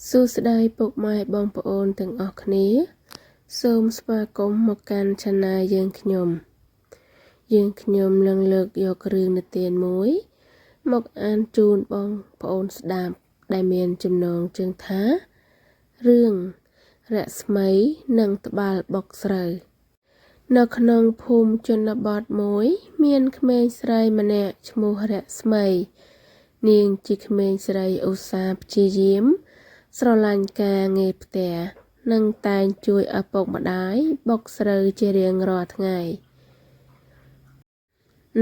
សួស្តីពុកម៉ែបងប្អូនទាំងអស់គ្នាសូមស្វាគមន៍មកកាន់ Channel យើងខ្ញុំនឹងលើកយករឿងនិទានមួយមកអានជូនបងប្អូនស្ដាប់ដែលមានចំណងជើងថារឿងរស្មីនិងត្បាល់បុកស្រូវនៅក្នុងភូមិជនបទមួយមានក្មេងស្រីម្នាក់ឈ្មោះរស្មីនាងជាក្មេងស្រីឧស្សាហ៍ព្យាយាមស្រឡាញ់ការងារផ្ទះនិងតែងជួយឪពុកម្ដាយបុកស្រូវជារៀងរាល់ថ្ងៃ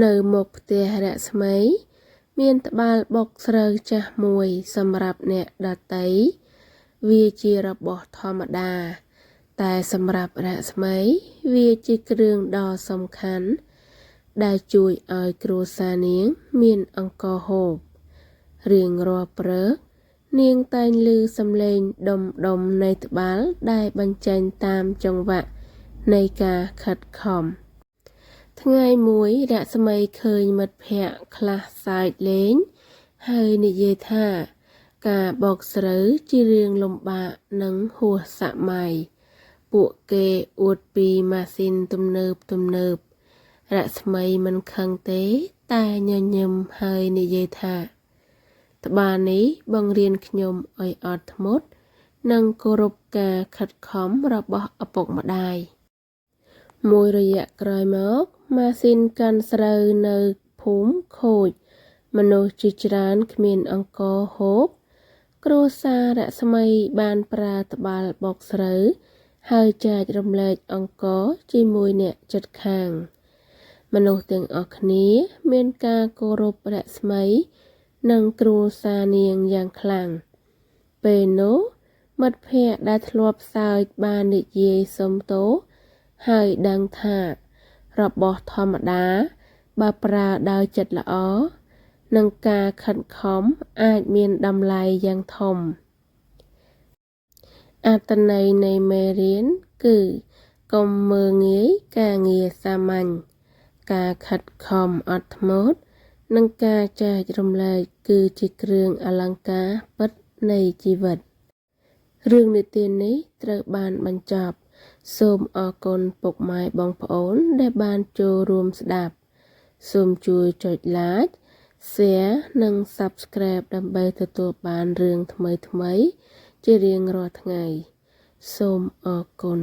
នៅមុខផ្ទះរស្មីមានត្បាល់បុកស្រូវចាស់មួយសម្រាប់អ្នកដទៃវាជារបស់ធម្មតាតែសម្រាប់រស្មីវាជាគ្រឿងដ៏សំខាន់ដែលជួយឲ្យគ្រួសារនាងមានអង្គរហូបរៀងរាល់ព្រឹកនាងតែងឮសំឡេងដុំនៃត្បាល់ដែលបញ្ចេញតាមចង្វាក់នៃការខិតខំថ្ងៃមួយរស្មីឃើញមិត្តភក្តិខ្លះសើចលេងហើយនិយាយថាការបុកស្រូវជារឿងលំបាកនិងហួសសម័យពួកគេអួតពីម៉ាស៊ីនទំនើបរស្មីមិនខឹងទេតែញញឹមហើយនិយាយថាត្បាល់នេះបង្រៀនខ្ញុំឲ្យអត់ធ្មត់និងគោរពការខិតខំរបស់ឪពុកម្ដាយមួយរយៈក្រោយមកម៉ាស៊ីនកាន់ស្រូវនៅភូមិខូចមនុស្សជាច្រើនគ្មានអង្គរហូបគ្រួសាររស្មីបានប្រើត្បាល់បុកស្រូវហើយចែករំលែកអង្គរជាមួយអ្នកជិតខាងមនុស្សទាំងអស់គ្នាមានការគោរពរស្មីនិងគ្រួសារនាងយ៉ាងខ្លាំងពេលនោះមិត្តភក្តិដែលធ្លាប់សើចបាននិយាយសុំទោសហើយដឹងថារបស់ធម្មតាបើប្រើដោយចិត្តល្អនិងការខិតខំអាចមានតម្លៃយ៉ាងធំអត្ថន័យនៃមេរៀនគឺកុំមើលងាយការងារសាមញ្ញការខិតខំអត់ធ្មត់និងការចែករំលែកគឺជាគ្រឿងអលង្ការពិតនៃជីវិតរឿងនិទាននេះត្រូវបានបញ្ចប់សូមអរគុណពុកម៉ែបងប្អូនដែលបានចូលរួមស្ដាប់សូមជួយចុច like share និង subscribe ដើម្បីទទួលបានរឿងថ្មីជារៀងរាល់ថ្ងៃសូមអរគុណ